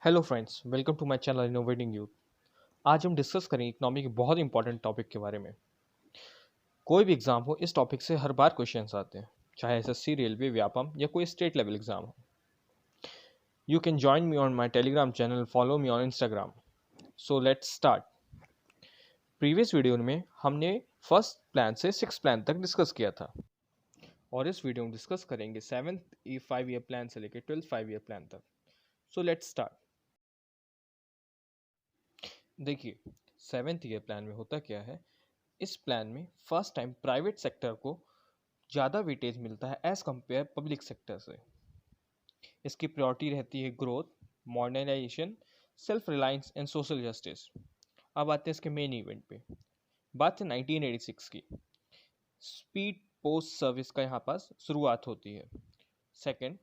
Hello friends, welcome to my channel innovating youth. आज हम discuss करेंगे इकोनॉमी के बहुत इंपॉर्टेंट टॉपिक के बारे में। कोई भी एग्जाम हो, इस टॉपिक से हर बार क्वेश्चंस आते हैं, चाहे एसएससी, रेलवे, व्यापम या कोई स्टेट लेवल एग्जाम हो। You can join me on my Telegram channel, follow me on Instagram. So let's start. Previous video में हमने फर्स्ट प्लान से सिक्स प्लान तक डिस्कस किया था, और इस वीडियो में डिस्कस करेंगे सेवन्थ 5 ईयर प्लान से लेकर 12th 5 ईयर प्लान तक। So let's start. देखिए, सेवन्थ ईयर प्लान में होता क्या है। इस प्लान में फर्स्ट टाइम प्राइवेट सेक्टर को ज़्यादा वेटेज मिलता है एज कंपेयर पब्लिक सेक्टर से। इसकी प्रायोरिटी रहती है growth, modernisation, self reliance and social justice. अब आते हैं इसके मेन इवेंट पे। बात है 1986 की। स्पीड पोस्ट सर्विस का यहाँ पास शुरुआत होती है। सेकंड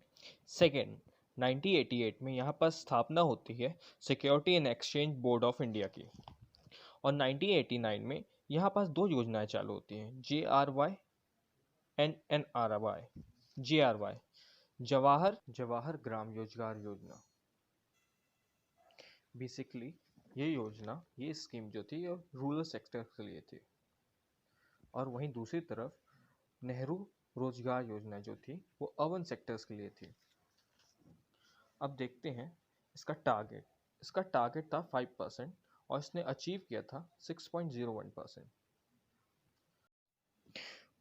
सेकंड 1988 में यहाँ पर स्थापना होती है security and exchange board of India की। और 1989 में यहाँ पास दो योजनाएं चालू होती हैं, JRY and NRY। JRY Jawahar Gram Rozgar Yojana. Basically ये स्कीम जो थी ये रूरल सेक्टर के लिए थी। और वहीं दूसरी तरफ नेहरू रोजगार योजना जो थी वो अर्बन सेक्टर्स के लिए थी। अब देखते हैं इसका टारगेट था 5% और इसने अचीव किया था 6.01%।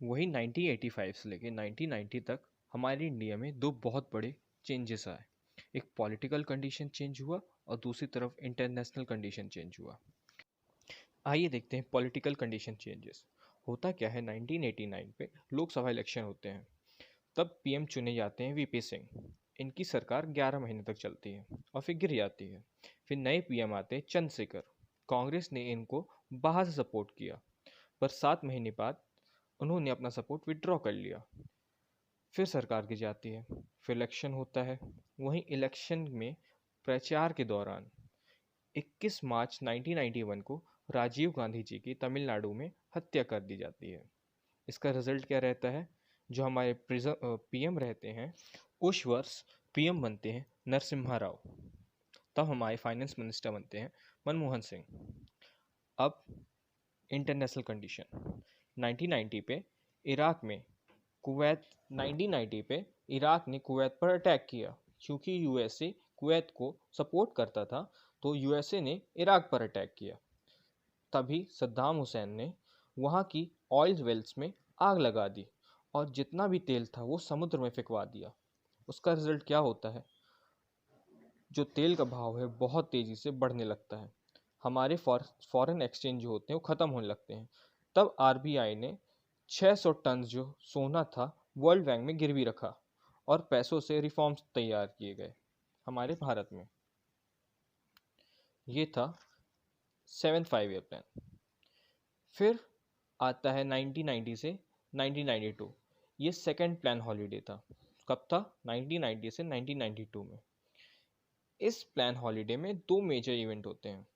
वही 1985 से लेकर 1990 तक हमारे इंडिया में दो बहुत बड़े चेंजेस आए। एक पॉलिटिकल कंडीशन चेंज हुआ और दूसरी तरफ इंटरनेशनल कंडीशन चेंज हुआ। आइए देखते हैं पॉलिटिकल कंडीशन चेंजेस। होता क्या है, 1989 पे लोकसभा इलेक्शन होते हैं। तब पीएम चुने जाते हैं वीपी सिंह। इनकी सरकार 11 महीने तक चलती है और फिर गिर जाती है। फिर नए पीएम आते हैं चंद्रशेखर। कांग्रेस ने इनको बाहर से सपोर्ट किया, पर 7 महीने बाद उन्होंने अपना सपोर्ट विड्रॉ कर लिया। फिर सरकार गिर जाती है, फिर इलेक्शन होता है। वहीं इलेक्शन में प्रचार के दौरान 21 मार्च 1991 को राजीव गांधी जी की तमिलनाडु में हत्या कर दी जाती है। इसका रिजल्ट क्या रहता है, जो हमारे पीएम रहते हैं उस वर्ष पीएम बनते हैं नरसिम्हा राव। तब हमारे फाइनेंस मिनिस्टर बनते हैं मनमोहन सिंह। अब इंटरनेशनल कंडीशन 1990 पे इराक में कुवैत 1990 पे इराक ने कुवैत पर अटैक किया। क्योंकि यूएसए कुवैत को सपोर्ट करता था, तो यूएसए ने इराक पर अटैक किया। तभी सद्दाम हुसैन ने वहाँ की ऑयल वेल्स में आग लगा दी और जितना भी तेल था वो समुद्र में फेंकवा दिया। उसका रिजल्ट क्या होता है, जो तेल का भाव है बहुत तेज़ी से बढ़ने लगता है। हमारे फॉरेन एक्सचेंज जो होते हैं वो ख़त्म होने लगते हैं। तब आरबीआई ने 600 टन जो सोना था वर्ल्ड बैंक में गिरवी रखा और पैसों से रिफॉर्म्स तैयार किए गए हमारे भारत में। ये था 7th 5 ईयर प्लान। फिर आता है 1990 से 1992। ये सेकंड प्लान हॉलीडे था। कब था, 1990 से 1992 में। इस प्लान हॉलीडे में दो मेजर इवेंट होते हैं।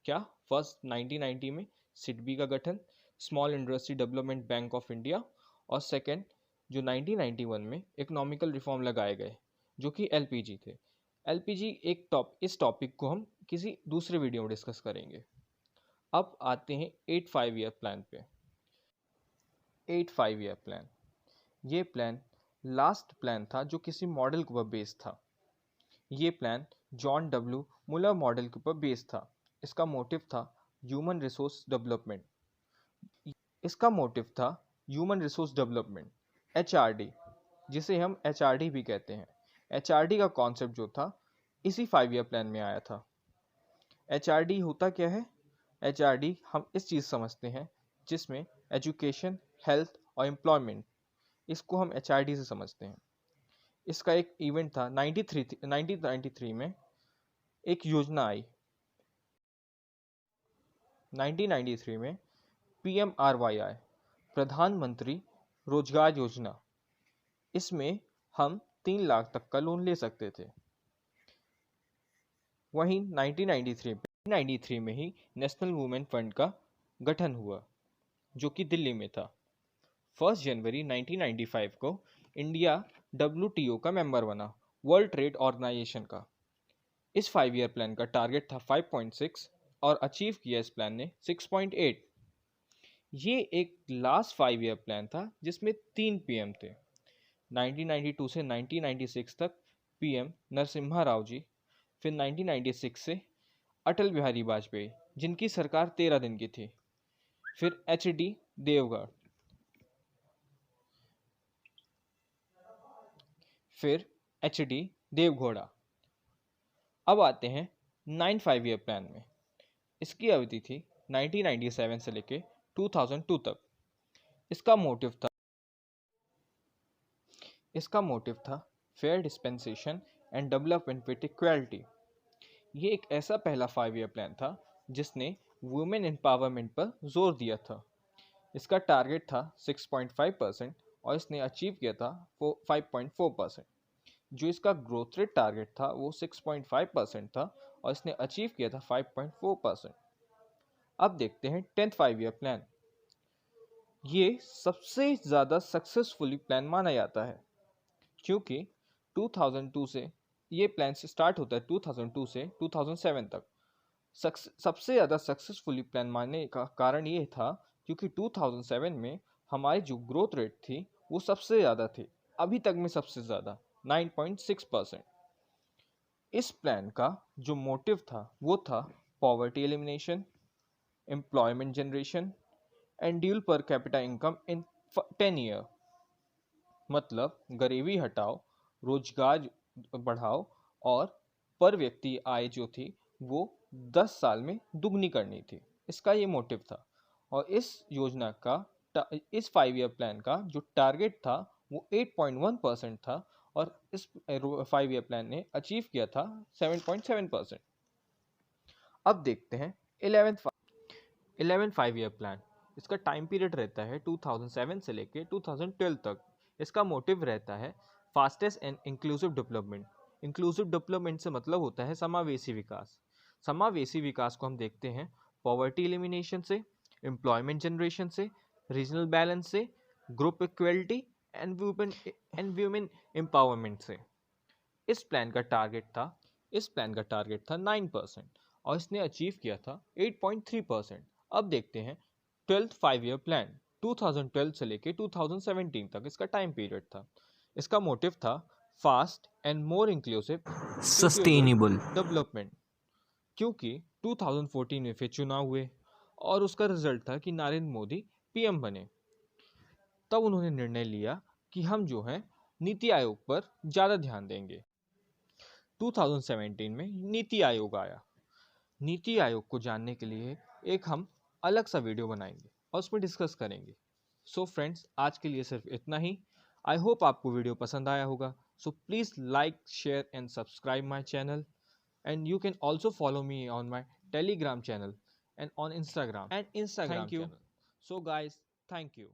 क्या, फर्स्ट 1990 में सिडबी का गठन, small industry development bank of India. और सेकंड जो 1991 में इकोनॉमिकल रिफॉर्म लगाए गए, जो कि एलपीजी थे। एलपीजी इस टॉपिक को हम किसी दूसरे वीडियो में डिस्कस करेंगे। अब आते हैं 8 5 ईयर प्लान पे। 8 5 ईयर प्लान, ये प्लान लास्ट प्लान था जो किसी मॉडल के ऊपर बेस्ड था। ये प्लान जॉन डब्ल्यू मुलर मॉडल के ऊपर बेस्ड था। इसका मोटिव था ह्यूमन रिसोर्स डेवलपमेंट। HRD, जिसे हम HRD भी कहते हैं। HRD का कॉन्सेप्ट जो था इसी 5 ईयर प्लान में आया था। HRD होता क्या है? HRD हम इस चीज़ समझते हैं जिसमें एजुकेशन, हेल्थ और एम्प्लॉयमेंट, इसको हम HRD से समझते हैं। इसका एक इवेंट था 1993 में। एक योजना आई 1993 में, PMRYI, प्रधानमंत्री रोजगार योजना। इसमें हम 3 लाख तक का लोन ले सकते थे। वहीं 1993 में ही नेशनल वुमेन फंड का गठन हुआ, जो कि दिल्ली में था। 1 जनवरी 1995 को इंडिया WTO का मेंबर बना, वर्ल्ड ट्रेड ऑर्गेनाइजेशन का। इस 5 ईयर प्लान का टारगेट था 5.6 और अचीव किया इस प्लान ने 6.8। ये एक लास्ट 5 ईयर प्लान था जिसमें 3 पीएम थे। 1992 से 1996 तक पीएम नरसिम्हा राव जी, फिर 1996 से अटल बिहारी वाजपेयी जिनकी सरकार 13 दिन की थी, फिर एच.डी. देवगढ़, फिर एच.डी. देवगौड़ा। अब आते हैं 5 ईयर प्लान में। इसकी अवधि थी 1997 से लेके 2002 तक। इसका मोटिव था fair dispensation and development with equality. ये एक ऐसा पहला 5 ईयर प्लान था जिसने वुमेन एम्पावरमेंट पर जोर दिया था। इसका टारगेट था 6.5% और इसने अचीव किया था 5.4%। जो इसका ग्रोथ रेट टारगेट था वो 6.5% था और इसने अचीव किया था 5.4%। अब देखते हैं 10th 5 ईयर प्लान। ये सबसे ज़्यादा सक्सेसफुली प्लान माना जाता है क्योंकि 2002 से ये प्लान से स्टार्ट होता है 2002 से 2007 तक। सबसे ज़्यादा सक्सेसफुली प्लान मानने का कारण ये था क्योंकि 2007 में हमारी जो ग्रोथ रेट थी वो सबसे ज़्यादा थी, अभी तक में सबसे ज़्यादा 9.6%। इस प्लान का जो मोटिव था वो था poverty elimination, employment generation and dual per capita income in 10 year. मतलब गरीबी हटाओ, रोजगार बढ़ाओ और पर व्यक्ति आय जो थी वो 10 साल में दुगनी करनी थी। इसका ये मोटिव था और इस 5 ईयर प्लान का जो टारगेट था वो 8.1% था और इस 5 ईयर प्लान ने अचीव किया था 7.7%। अब देखते हैं 11th 5 ईयर प्लान। इसका टाइम पीरियड रहता है 2007 से लेके 2012 तक। इसका मोटिव रहता है fastest and inclusive development. Inclusive development से मतलब होता है समावेशी विकास। समावेशी विकास को हम देखते हैं पॉवर्टी एलिमिनेशन से, एम्प्लॉयमेंट जनरेशन से, रीजनल बैलेंस से, group equality and women empowerment से। इस प्लान का टारगेट था 9% और इसने अचीव किया था 8.3%। अब देखते हैं 12th 5 ईयर प्लान। 2012 से लेके 2017 तक इसका टाइम पीरियड था। इसका मोटिव था fast and more inclusive sustainable development. क्योंकि 2014 में फिर चुनाव हुए और उसका रिजल्ट था कि नरेंद्र मोदी पीएम बने। तब उन्होंने निर्णय लिया कि हम जो है नीति आयोग पर ज़्यादा ध्यान देंगे। 2017 में नीति आयोग आया। नीति आयोग को जानने के लिए एक हम अलग सा वीडियो बनाएंगे और उसमें डिस्कस करेंगे। सो फ्रेंड्स, आज के लिए सिर्फ इतना ही। आई होप आपको वीडियो पसंद आया होगा। So please like, share and subscribe my channel and you can also follow me on my Telegram channel and on Instagram and Instagram thank you. Channel. So guys, thank you.